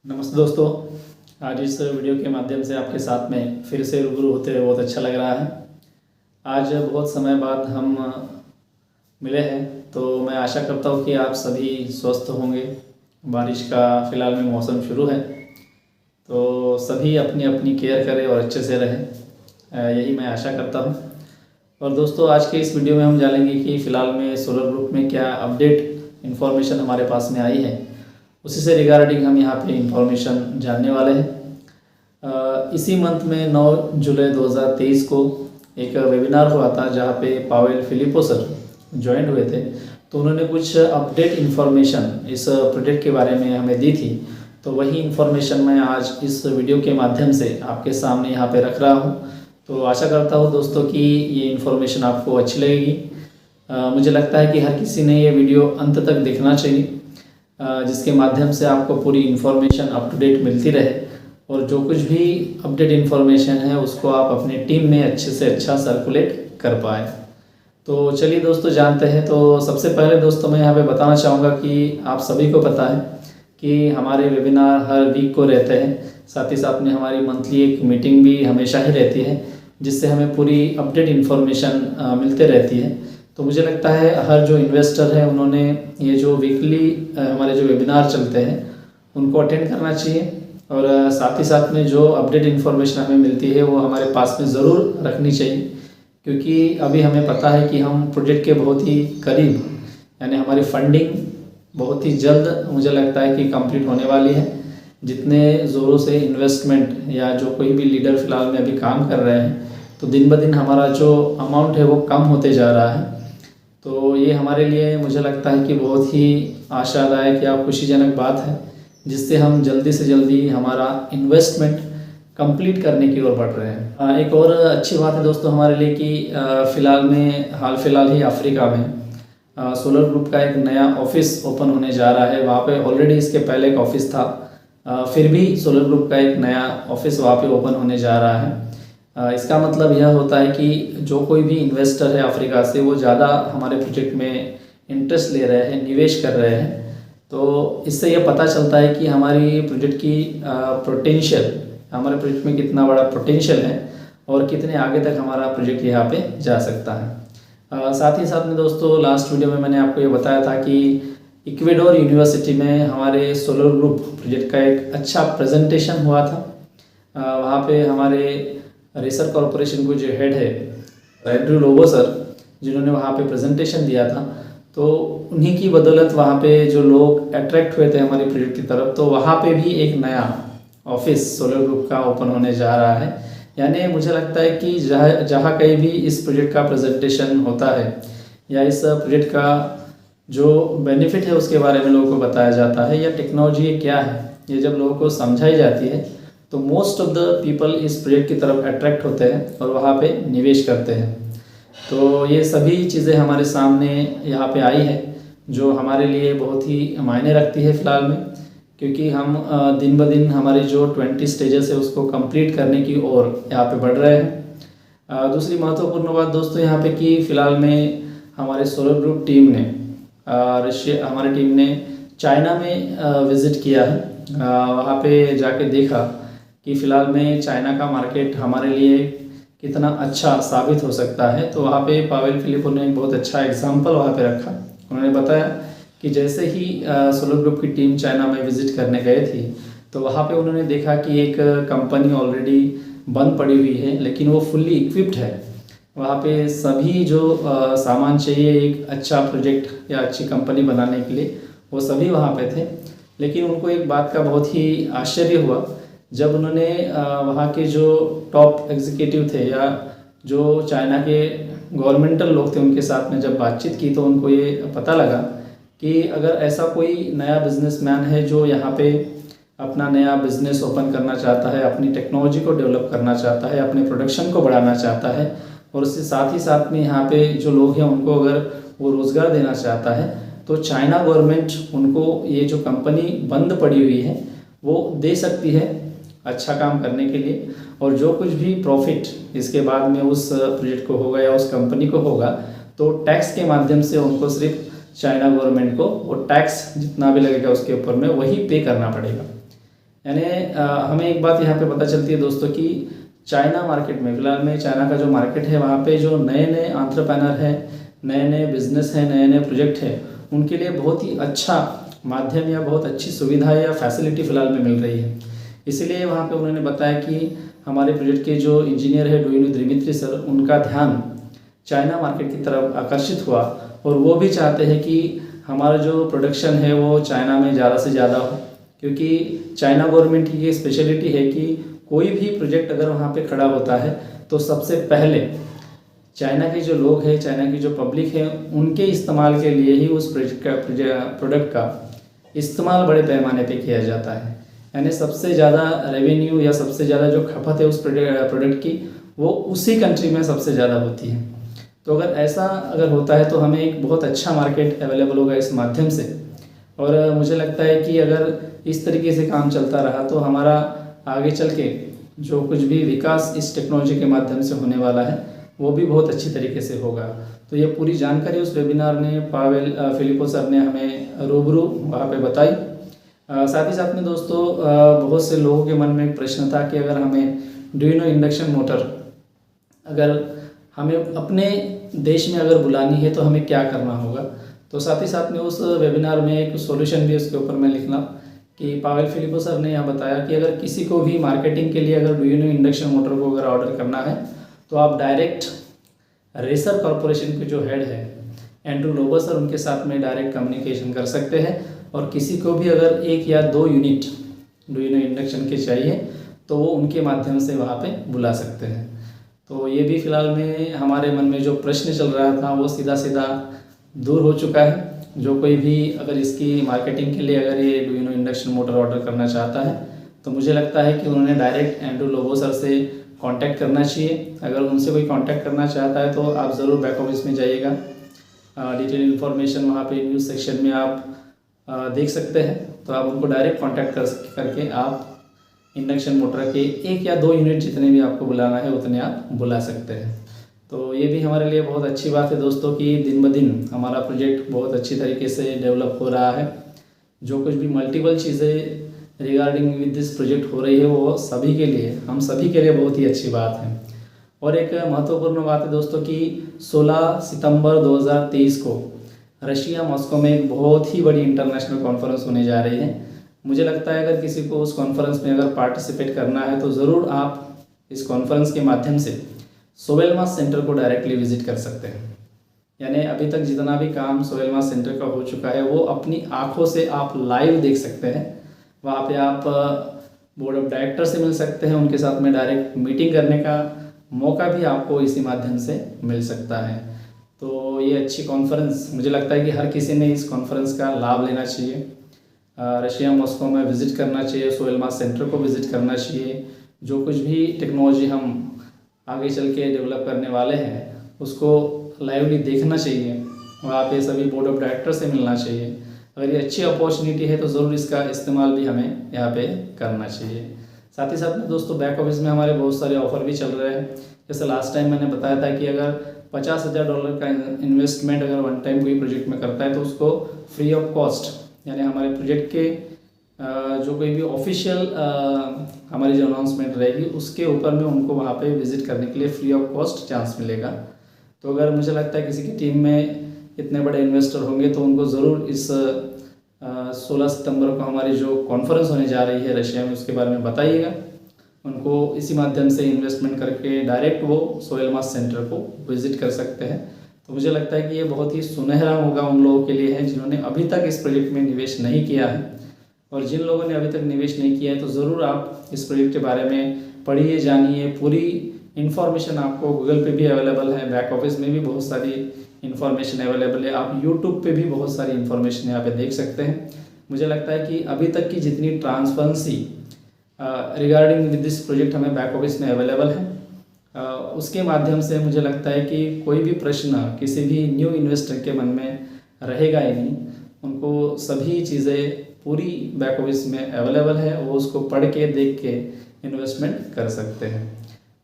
नमस्ते दोस्तों। आज इस वीडियो के माध्यम से आपके साथ में फिर से रूबरू होते हुए बहुत अच्छा लग रहा है। आज बहुत समय बाद हम मिले हैं, तो मैं आशा करता हूँ कि आप सभी स्वस्थ होंगे। बारिश का फ़िलहाल में मौसम शुरू है, तो सभी अपनी अपनी केयर करें और अच्छे से रहें, यही मैं आशा करता हूँ। और दोस्तों, आज के इस वीडियो में हम जानेंगे कि फ़िलहाल में सोलर ग्रुप में क्या अपडेट इन्फॉर्मेशन हमारे पास में आई है, उसी से रिगार्डिंग हम यहाँ पे इंफॉर्मेशन जानने वाले हैं। इसी मंथ में 9 जुलाई 2023 को एक वेबिनार हुआ था, जहाँ पे पावेल फिलिपो सर ज्वाइन हुए थे। तो उन्होंने कुछ अपडेट इन्फॉर्मेशन इस प्रोजेक्ट के बारे में हमें दी थी। तो वही इन्फॉर्मेशन मैं आज इस वीडियो के माध्यम से आपके सामने यहाँ पे रख रहा हूँ। तो आशा करता हूँ दोस्तों कि ये इन्फॉर्मेशन आपको अच्छी लगेगी। मुझे लगता है कि हर किसी ने ये वीडियो अंत तक देखना चाहिए, जिसके माध्यम से आपको पूरी इन्फॉर्मेशन अप टू डेट मिलती रहे, और जो कुछ भी अपडेट इन्फॉर्मेशन है उसको आप अपने टीम में अच्छे से अच्छा सर्कुलेट कर पाए। तो चलिए दोस्तों, जानते हैं। तो सबसे पहले दोस्तों, मैं यहाँ पे बताना चाहूँगा कि आप सभी को पता है कि हमारे वेबिनार हर वीक को रहते हैं। साथ ही साथ में हमारी मंथली एक मीटिंग भी हमेशा ही रहती है, जिससे हमें पूरी अपडेट इन्फॉर्मेशन मिलते रहती है। तो मुझे लगता है हर जो इन्वेस्टर है उन्होंने ये जो वीकली हमारे जो वेबिनार चलते हैं उनको अटेंड करना चाहिए, और साथ ही साथ में जो अपडेट इन्फॉर्मेशन हमें मिलती है वो हमारे पास में ज़रूर रखनी चाहिए, क्योंकि अभी हमें पता है कि हम प्रोजेक्ट के बहुत ही करीब, यानी हमारी फंडिंग बहुत ही जल्द मुझे लगता है कि कंप्लीट होने वाली है। जितने ज़ोरों से इन्वेस्टमेंट या जो कोई भी लीडर फ़िलहाल में अभी काम कर रहे हैं, तो दिन ब दिन हमारा जो अमाउंट है वो कम होते जा रहा है। तो ये हमारे लिए मुझे लगता है कि बहुत ही आशादायक या खुशीजनक बात है, जिससे हम जल्दी से जल्दी हमारा इन्वेस्टमेंट कंप्लीट करने की ओर बढ़ रहे हैं। एक और अच्छी बात है दोस्तों हमारे लिए कि हाल फिलहाल ही अफ्रीका में सोलर ग्रुप का एक नया ऑफिस ओपन होने जा रहा है। वहाँ पे ऑलरेडी इसके पहले एक ऑफिस था, फिर भी सोलर ग्रुप का एक नया ऑफिस वहाँ पे ओपन होने जा रहा है। इसका मतलब यह होता है कि जो कोई भी इन्वेस्टर है अफ्रीका से, वो ज़्यादा हमारे प्रोजेक्ट में इंटरेस्ट ले रहे हैं, निवेश कर रहे हैं। तो इससे यह पता चलता है कि हमारी प्रोजेक्ट की पोटेंशियल, हमारे प्रोजेक्ट में कितना बड़ा पोटेंशियल है और कितने आगे तक हमारा प्रोजेक्ट यहाँ पे जा सकता है। साथ ही साथ में दोस्तों, लास्ट वीडियो में मैंने आपको ये बताया था कि इक्वेडोर यूनिवर्सिटी में हमारे सोलर ग्रुप प्रोजेक्ट का एक अच्छा प्रेजेंटेशन हुआ था। वहाँ पे हमारे रेसर कॉरपोरेशन को जो हेड है एंड्रू लोबो सर, जिन्होंने वहाँ पे प्रेजेंटेशन दिया था, तो उन्हीं की बदौलत वहाँ पे जो लोग अट्रैक्ट हुए थे हमारे प्रोजेक्ट की तरफ, तो वहाँ पे भी एक नया ऑफिस सोलर ग्रुप का ओपन होने जा रहा है। यानी मुझे लगता है कि जहाँ कहीं भी इस प्रोजेक्ट का प्रेजेंटेशन होता है या इस प्रोजेक्ट का जो बेनिफिट है उसके बारे में लोगों को बताया जाता है, या टेक्नोलॉजी क्या है ये जब लोगों को समझाई जाती है, तो मोस्ट ऑफ द पीपल इस प्रोजेक्ट की तरफ अट्रैक्ट होते हैं और वहाँ पे निवेश करते हैं। तो ये सभी चीज़ें हमारे सामने यहाँ पे आई है, जो हमारे लिए बहुत ही मायने रखती है फ़िलहाल में, क्योंकि हम दिन ब दिन हमारे जो 20 स्टेजेस है उसको कंप्लीट करने की ओर यहाँ पे बढ़ रहे हैं। दूसरी महत्वपूर्ण बात दोस्तों यहाँ पे कि फ़िलहाल में हमारे सोलर ग्रुप टीम ने हमारी टीम ने चाइना में विज़िट किया है। वहाँ पे जाके देखा कि फ़िलहाल में चाइना का मार्केट हमारे लिए कितना अच्छा साबित हो सकता है। तो वहाँ पे पावेल फिलिपो ने एक बहुत अच्छा एग्जाम्पल वहाँ पे रखा। उन्होंने बताया कि जैसे ही सोलर ग्रुप की टीम चाइना में विज़िट करने गए थी, तो वहाँ पे उन्होंने देखा कि एक कंपनी ऑलरेडी बंद पड़ी हुई है, लेकिन वो फुल्ली इक्विप्ड है। वहाँ पे सभी जो सामान चाहिए एक अच्छा प्रोजेक्ट या अच्छी कंपनी बनाने के लिए, वो सभी वहाँ पे थे। लेकिन उनको एक बात का बहुत ही आश्चर्य हुआ जब उन्होंने वहाँ के जो टॉप एग्जीक्यूटिव थे या जो चाइना के गवर्नमेंटल लोग थे उनके साथ में जब बातचीत की, तो उनको ये पता लगा कि अगर ऐसा कोई नया बिजनेसमैन है जो यहाँ पे अपना नया बिजनेस ओपन करना चाहता है, अपनी टेक्नोलॉजी को डेवलप करना चाहता है, अपने प्रोडक्शन को बढ़ाना चाहता है, और उसके साथ ही साथ में यहाँ पे जो लोग हैं उनको अगर वो रोज़गार देना चाहता है, तो चाइना गवर्नमेंट उनको ये जो कंपनी बंद पड़ी हुई है वो दे सकती है अच्छा काम करने के लिए। और जो कुछ भी प्रॉफिट इसके बाद में उस प्रोजेक्ट को होगा या उस कंपनी को होगा, तो टैक्स के माध्यम से उनको सिर्फ चाइना गवर्नमेंट को वो टैक्स जितना भी लगेगा उसके ऊपर में वही पे करना पड़ेगा। यानी हमें एक बात यहाँ पे पता चलती है दोस्तों कि चाइना मार्केट में, फ़िलहाल में चाइना का जो मार्केट है वहाँ पे जो नए नए एंटरप्रेन्योर है, नए नए बिजनेस है, नए नए प्रोजेक्ट है, उनके लिए बहुत ही अच्छा माध्यम या बहुत अच्छी सुविधा या फैसिलिटी फ़िलहाल में मिल रही है। इसीलिए वहाँ पे उन्होंने बताया कि हमारे प्रोजेक्ट के जो इंजीनियर है डोइनो दिमित्री सर, उनका ध्यान चाइना मार्केट की तरफ आकर्षित हुआ और वो भी चाहते हैं कि हमारा जो प्रोडक्शन है वो चाइना में ज़्यादा से ज़्यादा हो, क्योंकि चाइना गवर्नमेंट की ये स्पेशलिटी है कि कोई भी प्रोजेक्ट अगर वहाँ पे खड़ा होता है तो सबसे पहले चाइना के जो लोग हैं, चाइना की जो पब्लिक है, उनके इस्तेमाल के लिए ही उस प्रोडक्ट का इस्तेमाल बड़े पैमाने पे किया जाता है। यानी सबसे ज़्यादा रेवेन्यू या सबसे ज़्यादा जो खपत है उस प्रोडक्ट की, वो उसी कंट्री में सबसे ज़्यादा होती है। तो अगर ऐसा होता है तो हमें एक बहुत अच्छा मार्केट अवेलेबल होगा इस माध्यम से। और मुझे लगता है कि अगर इस तरीके से काम चलता रहा तो हमारा आगे चल के जो कुछ भी विकास इस टेक्नोलॉजी के माध्यम से होने वाला है वो भी बहुत अच्छी तरीके से होगा। तो ये पूरी जानकारी उस वेबिनार में पावेल फिलिपो सर ने हमें रूबरू वहाँ पे बताई। साथ ही साथ में दोस्तों बहुत से लोगों के मन में एक प्रश्न था कि अगर हमें डुइनो इंडक्शन मोटर अगर हमें अपने देश में अगर बुलानी है तो हमें क्या करना होगा। तो साथ ही साथ में उस वेबिनार में एक सॉल्यूशन भी उसके ऊपर मैं लिखना कि पावेल फिलिपो सर ने यहाँ बताया कि अगर किसी को भी मार्केटिंग के लिए अगर डुइनो इंडक्शन मोटर को अगर ऑर्डर करना है तो आप डायरेक्ट रेसर कॉरपोरेशन के जो हेड है एंड्रू लोबो सर, उनके साथ में डायरेक्ट कम्युनिकेशन कर सकते हैं। और किसी को भी अगर 1 या 2 यूनिट डुइनो इंडक्शन के चाहिए तो वो उनके माध्यम से वहाँ पे बुला सकते हैं। तो ये भी फ़िलहाल में हमारे मन में जो प्रश्न चल रहा था वो सीधा सीधा दूर हो चुका है। जो कोई भी अगर इसकी मार्केटिंग के लिए अगर ये डुइनो इंडक्शन मोटर ऑर्डर करना चाहता है तो मुझे लगता है कि उन्होंने डायरेक्ट एंड्रू लोबो सर से कांटेक्ट करना चाहिए। अगर उनसे कोई कांटेक्ट करना चाहता है तो आप ज़रूर बैक ऑफिस में जाइएगा। डिटेल इन्फॉर्मेशन वहाँ पे न्यूज़ सेक्शन में आप देख सकते हैं। तो आप उनको डायरेक्ट कांटेक्ट करके आप इंडक्शन मोटर के 1 या 2 यूनिट जितने भी आपको बुलाना है उतने आप बुला सकते हैं। तो ये भी हमारे लिए बहुत अच्छी बात है दोस्तों कि दिन ब दिन हमारा प्रोजेक्ट बहुत अच्छी तरीके से डेवलप हो रहा है। जो कुछ भी मल्टीपल चीज़ें रिगार्डिंग विद दिस प्रोजेक्ट हो रही है वो सभी के लिए, हम सभी के लिए बहुत ही अच्छी बात है। और एक महत्वपूर्ण बात है दोस्तों कि 16 सितंबर 2023 को रशिया मॉस्को में एक बहुत ही बड़ी इंटरनेशनल कॉन्फ्रेंस होने जा रही है। मुझे लगता है अगर किसी को उस कॉन्फ्रेंस में अगर पार्टिसिपेट करना है तो ज़रूर आप इस कॉन्फ्रेंस के माध्यम से सोवेलमास सेंटर को डायरेक्टली विजिट कर सकते हैं। यानी अभी तक जितना भी काम सोवेलमास सेंटर का हो चुका है वो अपनी आँखों से आप लाइव देख सकते हैं। वहाँ पे आप बोर्ड ऑफ डायरेक्टर से मिल सकते हैं, उनके साथ में डायरेक्ट मीटिंग करने का मौका भी आपको इसी माध्यम से मिल सकता है। तो ये अच्छी कॉन्फ्रेंस, मुझे लगता है कि हर किसी ने इस कॉन्फ्रेंस का लाभ लेना चाहिए। रशिया मॉस्को में विज़िट करना चाहिए, सोवेलमास सेंटर को विज़िट करना चाहिए। जो कुछ भी टेक्नोलॉजी हम आगे चल के डेवलप करने वाले हैं उसको लाइवली देखना चाहिए। वहाँ पे सभी बोर्ड ऑफ डायरेक्टर से मिलना चाहिए। अगर ये अच्छी अपॉर्चुनिटी है तो ज़रूर इसका इस्तेमाल भी हमें यहाँ पे करना चाहिए। साथ ही साथ में दोस्तों बैक ऑफिस में हमारे बहुत सारे ऑफ़र भी चल रहे हैं। जैसे लास्ट टाइम मैंने बताया था कि अगर $50,000 का इन्वेस्टमेंट अगर वन टाइम कोई प्रोजेक्ट में करता है तो उसको फ्री ऑफ कॉस्ट, यानी हमारे प्रोजेक्ट के जो कोई भी ऑफिशियल हमारी जो अनाउंसमेंट रहेगी उसके ऊपर में उनको वहाँ पे विज़िट करने के लिए फ्री ऑफ कॉस्ट चांस मिलेगा। तो अगर मुझे लगता है किसी की टीम में इतने बड़े इन्वेस्टर होंगे तो उनको ज़रूर इस 16 सितंबर को हमारी जो कॉन्फ्रेंस होने जा रही है रशिया में उसके बारे में बताइएगा। उनको इसी माध्यम से इन्वेस्टमेंट करके डायरेक्ट वो सोवेलमास सेंटर को विज़िट कर सकते हैं। तो मुझे लगता है कि ये बहुत ही सुनहरा होगा उन लोगों के लिए है जिन्होंने अभी तक इस प्रोजेक्ट में निवेश नहीं किया है। और जिन लोगों ने अभी तक निवेश नहीं किया है तो ज़रूर आप इस प्रोजेक्ट के बारे में पढ़िए, जानिए। पूरी इन्फॉर्मेशन आपको गूगल पे भी अवेलेबल है, बैक ऑफिस में भी बहुत सारी इन्फॉर्मेशन अवेलेबल है, आप यूट्यूब पे भी बहुत सारी इन्फॉर्मेशन यहाँ पे देख सकते हैं। मुझे लगता है कि अभी तक की जितनी transparency regarding with this project हमें बैक ऑफिस में अवेलेबल है उसके माध्यम से मुझे लगता है कि कोई भी प्रश्न किसी भी न्यू इन्वेस्टर के मन में रहेगा ही नहीं। उनको सभी चीज़ें पूरी बैक ऑफिस में अवेलेबल है, वो उसको पढ़ के देख के इन्वेस्टमेंट कर सकते हैं।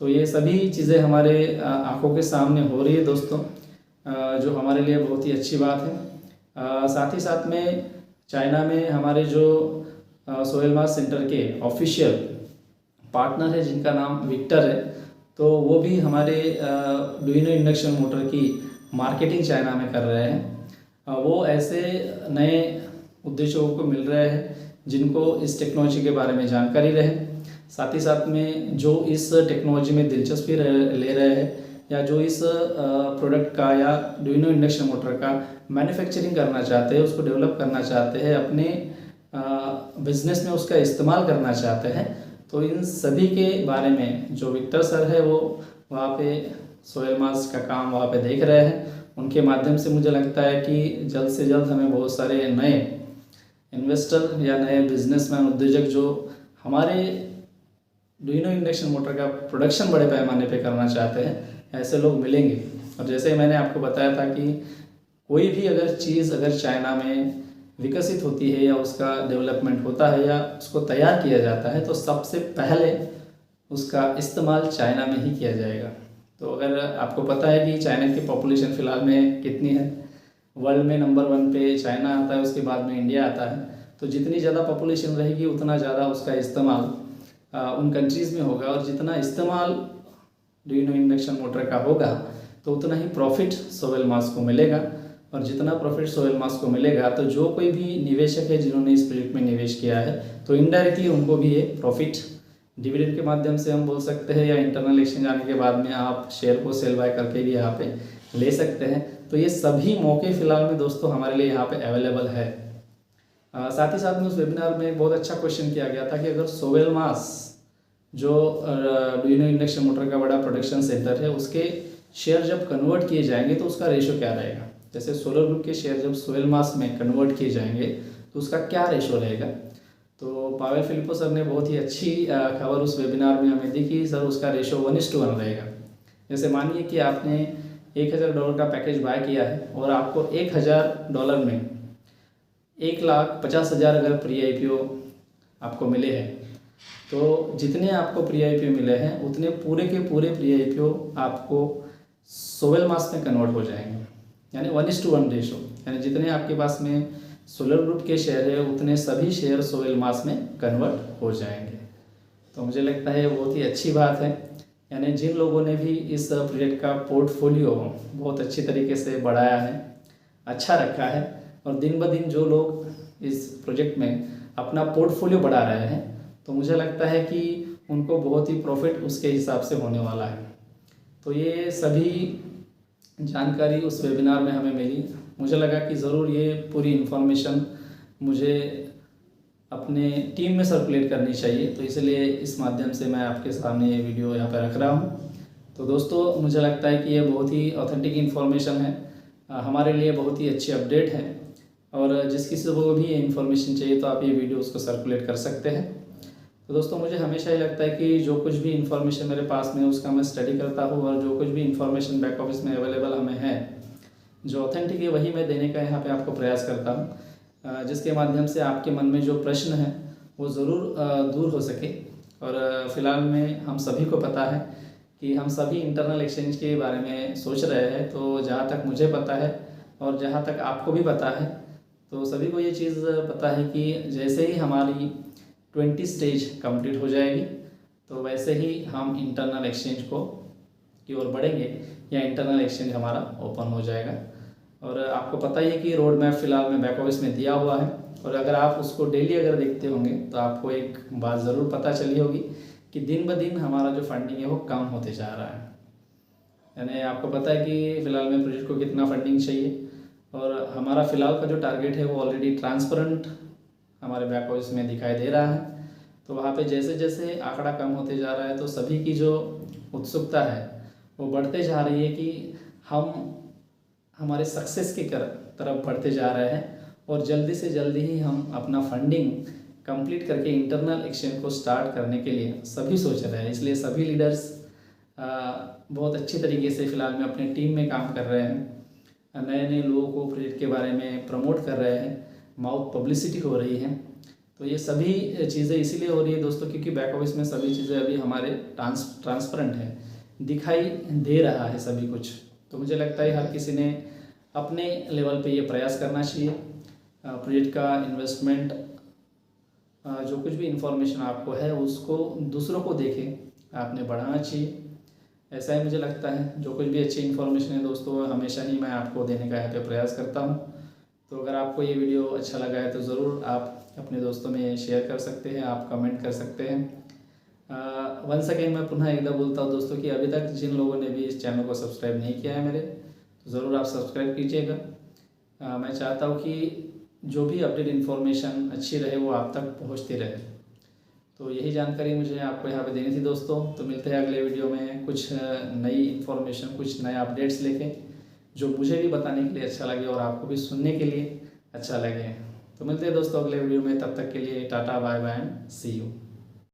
तो ये सभी चीज़ें हमारे आंखों के सामने हो रही है दोस्तों, जो हमारे लिए बहुत ही अच्छी बात है। साथ ही साथ में चाइना में हमारे जो सोहेल मास सेंटर के ऑफिशियल पार्टनर है जिनका नाम विक्टर है। तो वो भी हमारे ड्यूइनो इंडक्शन मोटर की मार्केटिंग चाइना में कर रहे हैं। वो ऐसे नए उद्देश्यों को मिल रहे हैं जिनको इस टेक्नोलॉजी के बारे में जानकारी रहे, साथ ही साथ में जो इस टेक्नोलॉजी में दिलचस्पी ले रहे हैं या जो इस प्रोडक्ट का या ड्यूइनो इंडक्शन मोटर का मैन्युफैक्चरिंग करना चाहते हैं, उसको डेवलप करना चाहते हैं, अपने बिजनेस में उसका इस्तेमाल करना चाहते हैं। तो इन सभी के बारे में जो विक्टर सर है वो वहाँ पे सोहेल मास का काम वहाँ पे देख रहे हैं। उनके माध्यम से मुझे लगता है कि जल्द से जल्द हमें बहुत सारे नए इन्वेस्टर या नए बिजनेसमैन उद्योजक जो हमारे ड्यूइनो इंडक्शन मोटर का प्रोडक्शन बड़े पैमाने पे करना चाहते हैं, ऐसे लोग मिलेंगे। और जैसे मैंने आपको बताया था कि कोई भी अगर चीज़ अगर चाइना में विकसित होती है या उसका डेवलपमेंट होता है या उसको तैयार किया जाता है तो सबसे पहले उसका इस्तेमाल चाइना में ही किया जाएगा। तो अगर आपको पता है कि चाइना की पॉपुलेशन फ़िलहाल में कितनी है, वर्ल्ड में नंबर 1 पे चाइना आता है, उसके बाद में इंडिया आता है। तो जितनी ज़्यादा पॉपुलेशन रहेगी उतना ज़्यादा उसका इस्तेमाल उन कंट्रीज़ में होगा, और जितना इस्तेमाल ड्यूइनो इंडक्शन मोटर का होगा तो उतना ही प्रॉफिट सोहेल मास को मिलेगा। और जितना प्रॉफिट सोहेल मास को मिलेगा तो जो कोई भी निवेशक है जिन्होंने इस प्रोजेक्ट में निवेश किया है तो इनडायरेक्टली उनको भी ये प्रॉफिट डिविडेंड के माध्यम से हम बोल सकते हैं, या इंटरनल एक्सचेंज आने के बाद में आप शेयर को सेल बाय करके भी यहाँ पे ले सकते हैं। तो ये सभी मौके फ़िलहाल में दोस्तों हमारे लिए यहाँ पे अवेलेबल है। साथ ही साथ में उस वेबिनार में एक बहुत अच्छा क्वेश्चन किया गया था कि अगर सोहेल मास जो ड्यूइनो इंडक्शन मोटर का बड़ा प्रोडक्शन सेंटर है उसके शेयर जब कन्वर्ट किए जाएंगे तो उसका रेशो क्या रहेगा। जैसे सोलर ग्रुप के शेयर जब सोहेल मास में कन्वर्ट किए जाएंगे तो उसका क्या रेशो रहेगा। तो पावेल फिलिपो सर ने बहुत ही अच्छी खबर उस वेबिनार में हमें दी कि सर उसका रेशो 1:1 रहेगा। जैसे मानिए कि आपने $1000 का पैकेज बाय किया है और आपको $1000 में 1,50,000 अगर प्री IPO आपको मिले हैं तो जितने आपको प्री IPO मिले हैं उतने पूरे के पूरे प्री IPO आपको सोहेल मास में कन्वर्ट हो जाएंगे, यानी 1:1 रेशो। यानी जितने आपके पास में सोलर ग्रुप के शेयर है उतने सभी शेयर सोहेल मास में कन्वर्ट हो जाएंगे। तो मुझे लगता है बहुत ही अच्छी बात है। यानी जिन लोगों ने भी इस प्रोजेक्ट का पोर्टफोलियो बहुत अच्छी तरीके से बढ़ाया है, अच्छा रखा है, और दिन ब दिन जो लोग इस प्रोजेक्ट में अपना पोर्टफोलियो बढ़ा रहे हैं तो मुझे लगता है कि उनको बहुत ही प्रॉफिट उसके हिसाब से होने वाला है। तो ये सभी जानकारी उस वेबिनार में हमें मिली। मुझे लगा कि ज़रूर ये पूरी इन्फॉर्मेशन मुझे अपने टीम में सर्कुलेट करनी चाहिए, तो इसलिए इस माध्यम से मैं आपके सामने ये वीडियो यहाँ पर रख रहा हूँ। तो दोस्तों मुझे लगता है कि ये बहुत ही ऑथेंटिक इन्फॉर्मेशन है, हमारे लिए बहुत ही अच्छी अपडेट है, और जिस किसी को भी ये इन्फॉर्मेशन चाहिए तो आप ये वीडियो उसको सर्कुलेट कर सकते हैं। तो दोस्तों मुझे हमेशा ही लगता है कि जो कुछ भी इन्फॉर्मेशन मेरे पास में उसका मैं स्टडी करता हूँ, और जो कुछ भी इन्फॉर्मेशन बैक ऑफिस में अवेलेबल हमें है जो ऑथेंटिक है वही मैं देने का यहाँ पे आपको प्रयास करता हूँ, जिसके माध्यम से आपके मन में जो प्रश्न है वो ज़रूर दूर हो सके। और फिलहाल में हम सभी को पता है कि हम सभी इंटरनल एक्सचेंज के बारे में सोच रहे हैं। तो जहाँ तक मुझे पता है और जहाँ तक आपको भी पता है, तो सभी को ये चीज़ पता है कि जैसे ही हमारी 20 स्टेज कंप्लीट हो जाएगी तो वैसे ही हम इंटरनल एक्सचेंज की ओर बढ़ेंगे, या इंटरनल एक्सचेंज हमारा ओपन हो जाएगा। और आपको पता ही है कि रोड मैप फ़िलहाल में बैक ऑफिस में दिया हुआ है, और अगर आप उसको डेली अगर देखते होंगे तो आपको एक बात ज़रूर पता चली होगी कि दिन ब दिन हमारा जो फंडिंग है वो कम होते जा रहा है। यानी आपको पता है कि फ़िलहाल में प्रोजेक्ट को कितना फंडिंग चाहिए, और हमारा फ़िलहाल का जो टारगेट है वो ऑलरेडी ट्रांसपेरेंट हमारे बैक ऑफिस में दिखाई दे रहा है। तो वहाँ पे जैसे जैसे आंकड़ा कम होते जा रहा है तो सभी की जो उत्सुकता है वो बढ़ते जा रही है कि हम हमारे सक्सेस की तरफ बढ़ते जा रहे हैं, और जल्दी से जल्दी ही हम अपना फंडिंग कंप्लीट करके इंटरनल एक्सचेंज को स्टार्ट करने के लिए सभी सोच रहे हैं। इसलिए सभी लीडर्स बहुत अच्छी तरीके से फ़िलहाल में अपने टीम में काम कर रहे हैं, नए नए लोगों को प्रोजेक्ट के बारे में प्रमोट कर रहे हैं, माउथ पब्लिसिटी हो रही है। तो ये सभी चीज़ें इसीलिए हो रही है दोस्तों क्योंकि बैक ऑफिस में सभी चीज़ें अभी हमारे ट्रांसपेरेंट है, दिखाई दे रहा है सभी कुछ। तो मुझे लगता है हर किसी ने अपने लेवल पे ये प्रयास करना चाहिए, प्रोजेक्ट का इन्वेस्टमेंट जो कुछ भी इन्फॉर्मेशन आपको है उसको दूसरों को देखें, आपने बढ़ाना चाहिए। ऐसा ही मुझे लगता है। जो कुछ भी अच्छी इन्फॉर्मेशन है दोस्तों, हमेशा ही मैं आपको देने का यहाँ पे प्रयास करता हूँ। तो अगर आपको ये वीडियो अच्छा लगा है तो ज़रूर आप अपने दोस्तों में शेयर कर सकते हैं, आप कमेंट कर सकते हैं। वंस अगेन मैं पुनः एक बार बोलता हूँ दोस्तों कि अभी तक जिन लोगों ने भी इस चैनल को सब्सक्राइब नहीं किया है मेरे, तो ज़रूर आप सब्सक्राइब कीजिएगा। मैं चाहता हूँ कि जो भी अपडेट इन्फॉर्मेशन अच्छी रहे वो आप तक पहुँचती रहे। तो यही जानकारी मुझे आपको यहाँ पे देनी थी दोस्तों। तो मिलते हैं अगले वीडियो में कुछ नई इन्फॉर्मेशन, कुछ नए अपडेट्स लेके, जो मुझे भी बताने के लिए अच्छा लगे और आपको भी सुनने के लिए अच्छा लगे। तो मिलते हैं दोस्तों अगले वीडियो में, तब तक के लिए tata bye bye and see you.